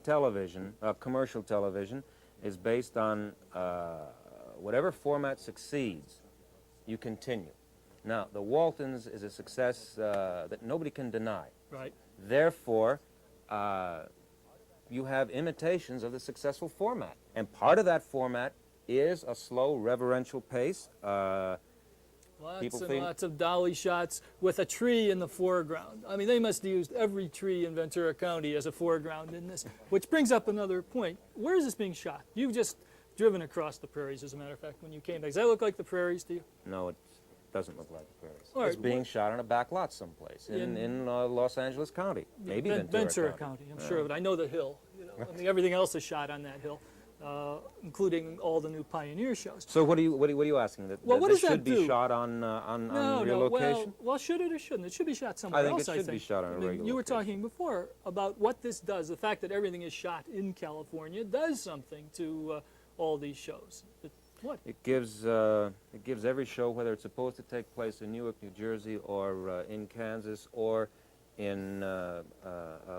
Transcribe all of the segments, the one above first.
television, commercial television, is based on whatever format succeeds, you continue. Now, the Waltons is a success that nobody can deny. Right. Therefore, you have imitations of the successful format. And part of that format is a slow, reverential pace. Lots and lots of dolly shots with a tree in the foreground. I mean, they must have used every tree in Ventura County as a foreground in this, which brings up another point. Where is this being shot? You've just driven across the prairies, as a matter of fact, when you came back. Does that look like the prairies to you? No, it doesn't look like the prairies. Right, it's being shot on a back lot someplace in Los Angeles County, maybe Ventura County, I'm sure, but I know the hill. You know, I mean, everything else is shot on that hill. Including all the new Pioneer shows. So what are you asking? That, well, that what does should that be do? Shot on real location? Well, should it or shouldn't? It should be shot somewhere else, I think it should be shot on a regular You were location. talking before about what this does. The fact that everything is shot in California does something to all these shows. What? It gives every show, whether it's supposed to take place in Newark, New Jersey, or in Kansas, or in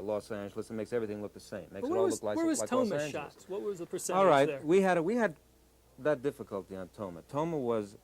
Los Angeles, it makes everything look the same. It makes it all look like, where was like Toma Los Angeles. shot? What was the percentage all right, there? we had that difficulty on Toma. Toma was,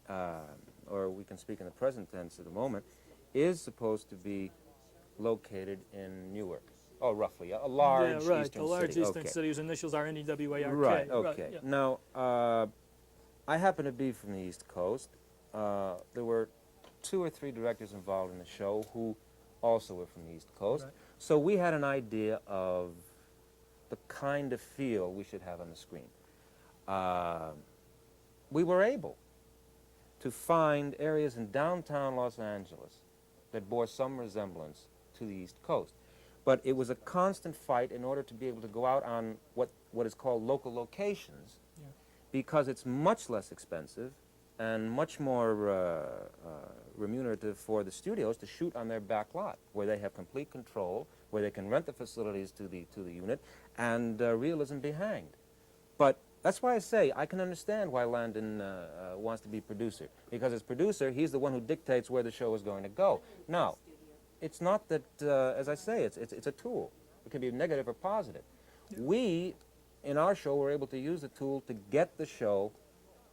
or we can speak in the present tense at the moment, is supposed to be located in Newark. Oh, roughly, a large yeah, right, eastern a large city. eastern Okay. city whose initials are NEWARK. Right, okay. Right, yeah. Now, I happen to be from the East Coast. There were 2 or 3 directors involved in the show who also were from the East Coast. Right. So we had an idea of the kind of feel we should have on the screen. We were able to find areas in downtown Los Angeles that bore some resemblance to the East Coast. But it was a constant fight in order to be able to go out on what is called local locations, Yeah. because it's much less expensive and much more remunerative for the studios to shoot on their back lot, where they have complete control, where they can rent the facilities to the unit, and realism be hanged. But that's why I say I can understand why Landon wants to be producer, because as producer, he's the one who dictates where the show is going to go. Now, it's not that, as I say, it's a tool. It can be negative or positive. We, in our show, were able to use the tool to get the show.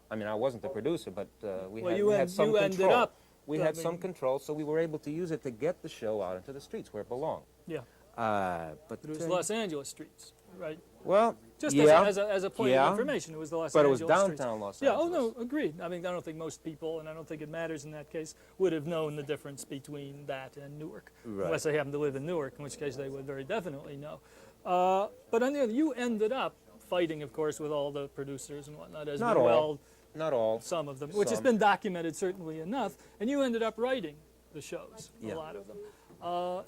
I mean, I wasn't the producer, but we had some control. We had some control, so we were able to use it to get the show out into the streets where it belonged. Yeah. But it was Los Angeles streets, right? Well, just yeah, as a point of information, it was the Los but Angeles it was streets. downtown Los Yeah, Angeles. oh no, agreed. I mean, I don't think most people, and I don't think it matters in that case, would have known the difference between that and Newark, Right. unless they happen to live in Newark, in which case they would very definitely know. But on the other, you ended up fighting, of course, with all the producers and whatnot, as Not well. all. Not all. Some of them, which has been documented certainly enough, and you ended up writing the shows, Yeah. a lot of them.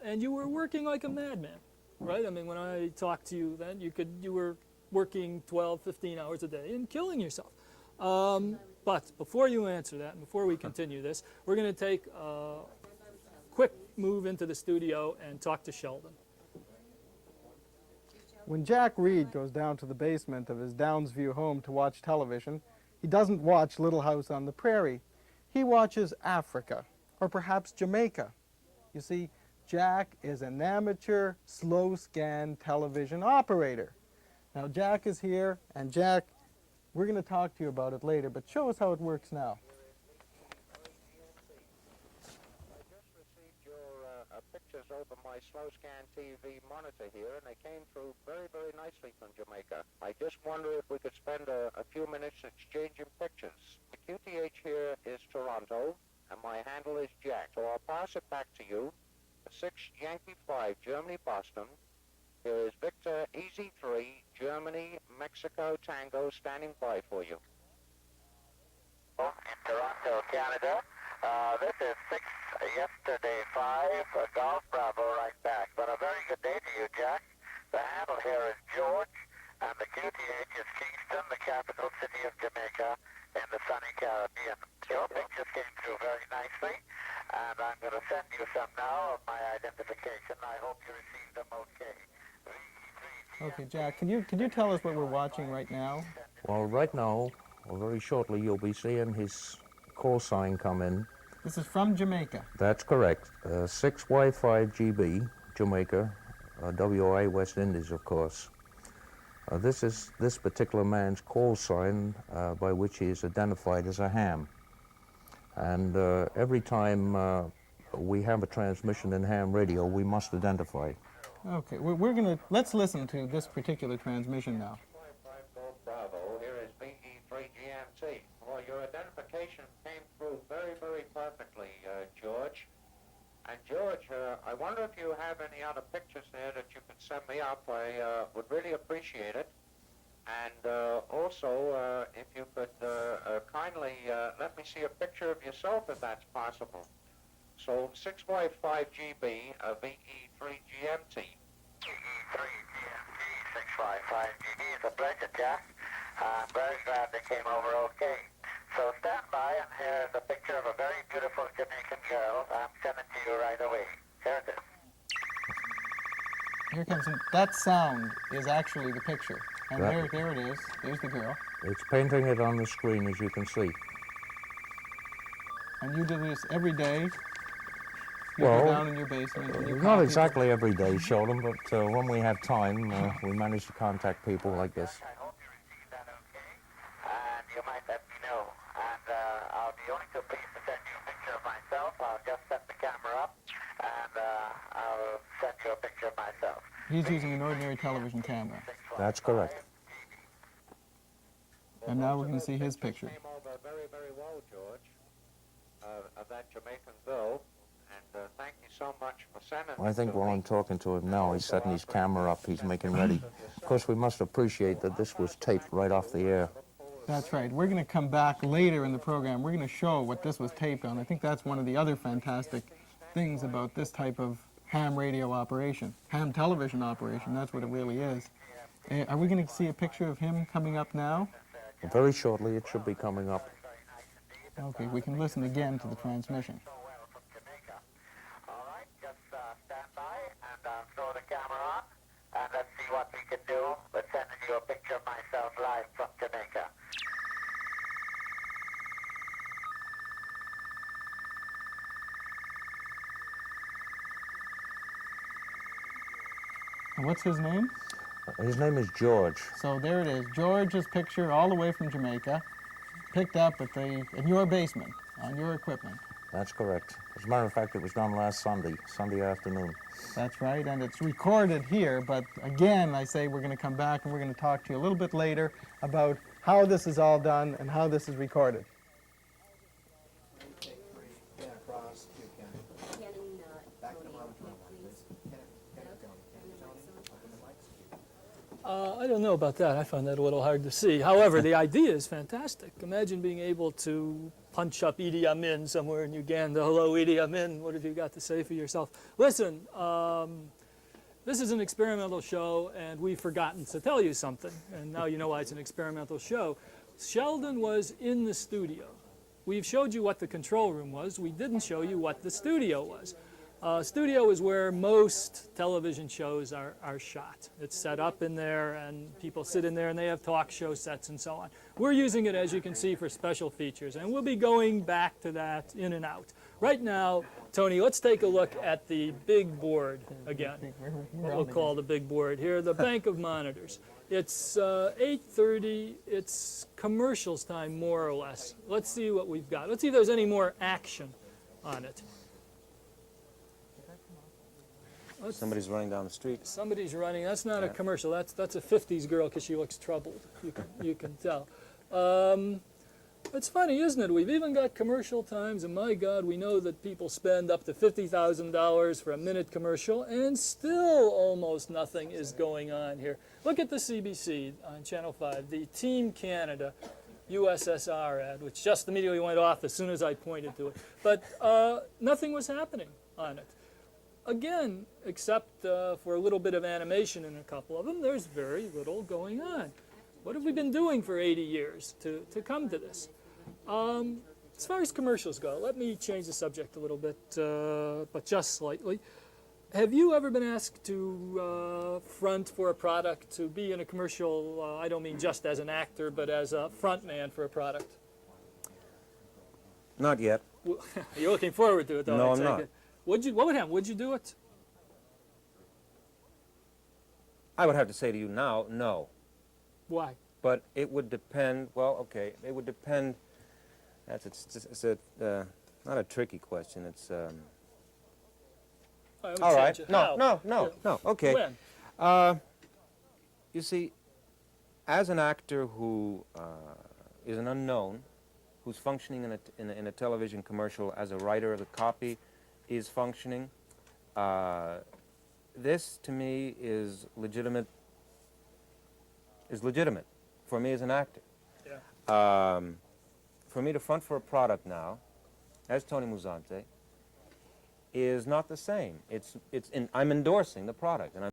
And you were working like a madman, right? I mean, when I talked to you then, you were working 12, 15 hours a day and killing yourself. But before you answer that, and before we continue this, we're going to take a quick move into the studio and talk to Sheldon. When Jack Reed goes down to the basement of his Downsview home to watch television, he doesn't watch Little House on the Prairie. He watches Africa, or perhaps Jamaica. You see, Jack is an amateur slow-scan television operator. Now, Jack is here, and Jack, we're going to talk to you about it later, but show us how it works now. Pictures over my slow scan TV monitor here, and they came through very, very nicely from Jamaica. I just wonder if we could spend a few minutes exchanging pictures. The QTH here is Toronto, and my handle is Jack. So I'll pass it back to you. 6 Yankee 5, Germany, Boston. Here is Victor Easy 3, Germany, Mexico, Tango, standing by for you. In Toronto, Canada. This is 6 yesterday 5, Golf Bravo right back. But a very good day to you, Jack. The handle here is George, and the QTH is Kingston, the capital city of Jamaica in the sunny Caribbean. Your pictures came through very nicely, and I'm going to send you some now of my identification. I hope you received them okay. Okay, Jack, can you tell us what we're watching right now? Well, right now, or very shortly, you'll be seeing his call sign come in. This is from Jamaica. That's correct. 6Y5GB, Jamaica, WA West Indies, of course. This is this particular man's call sign by which he is identified as a ham. And every time we have a transmission in ham radio, we must identify. Okay, let's listen to this particular transmission now. Bravo, here is BE3GMT. Well, your identification came through very, very perfectly, George. And George, I wonder if you have any other pictures there that you could send me up. I would really appreciate it. And also, if you could kindly let me see a picture of yourself, if that's possible. So 655GB VE3GMT. VE3GMT 655GB. It's a pleasure, Jack. I'm very glad they came over okay. So stand by, and here's a picture of a very beautiful Jamaican girl. I'm sending to you right away. Here it is. Here comes that sound is actually the picture. And Right. there it is. There's the girl. It's painting it on the screen, as you can see. And you do this every day. You Well, go down in your basement. And you Not copy exactly every day, Sheldon, but when we have time, we manage to contact people like this. I hope you received that okay, and you might let me know. And I'll be only too pleased to send you a picture of myself. I'll just set the camera up, and I'll send you a picture of myself. He's using an ordinary television camera. That's correct. And now we're going to see his picture. Came over very, very well, George, of that Jamaican girl. And thank you so much for sending I it think to while me. I'm talking to him now, he's setting his camera up, he's making ready. Of course, we must appreciate that this was taped right off the air. That's right. We're going to come back later in the program. We're going to show what this was taped on. I think that's one of the other fantastic things about this type of ham radio operation, ham television operation. That's what it really is. Are we going to see a picture of him coming up now? Very shortly, it should be coming up. Okay, we can listen again to the transmission. All right, just stand by, and I'll throw the camera on, and let's see what we can do with sending you a picture of myself live from Jamaica. And what's his name? His name is George. So there it is, George's picture all the way from Jamaica, picked up in your basement, on your equipment. That's correct. As a matter of fact, it was done last Sunday afternoon. That's right, and it's recorded here, but again, I say we're going to come back and we're going to talk to you a little bit later about how this is all done and how this is recorded. I don't know about that. I find that a little hard to see. However, the idea is fantastic. Imagine being able to punch up Idi Amin somewhere in Uganda. Hello, Idi Amin. What have you got to say for yourself? Listen, this is an experimental show, and we've forgotten to tell you something. And now you know why it's an experimental show. Sheldon was in the studio. We've showed you what the control room was. We didn't show you what the studio was. Studio is where most television shows are shot. It's set up in there, and people sit in there, and they have talk show sets and so on. We're using it, as you can see, for special features, and we'll be going back to that in and out. Right now, Tony, let's take a look at the big board again. What we'll call the big board here, the bank of monitors. It's 8:30. It's commercials time, more or less. Let's see what we've got. Let's see if there's any more action on it. Somebody's running down the street. Somebody's running. That's not a commercial. That's a 50s girl because she looks troubled. You can tell. It's funny, isn't it? We've even got commercial times, and my God, we know that people spend up to $50,000 for a minute commercial, and still almost nothing is going on here. Look at the CBC on Channel 5, the Team Canada USSR ad, which just immediately went off as soon as I pointed to it. But nothing was happening on it. Again, except for a little bit of animation in a couple of them, there's very little going on. What have we been doing for 80 years to come to this? As far as commercials go, let me change the subject a little bit, but just slightly. Have you ever been asked to front for a product, to be in a commercial, I don't mean just as an actor, but as a front man for a product? Not yet. You're looking forward to it, though. No, I I'm take not. it. What would happen? Would you do it? I would have to say to you now, no. Why? But it would depend, well, okay, it would depend, it's not a tricky question, it's, all right, no, okay. When? You see, as an actor who is an unknown, who's functioning in a television commercial as a writer of the copy is functioning, this to me is legitimate for me as an actor. Yeah. For me to front for a product now, as Tony Musante, is not the same. I'm endorsing the product, and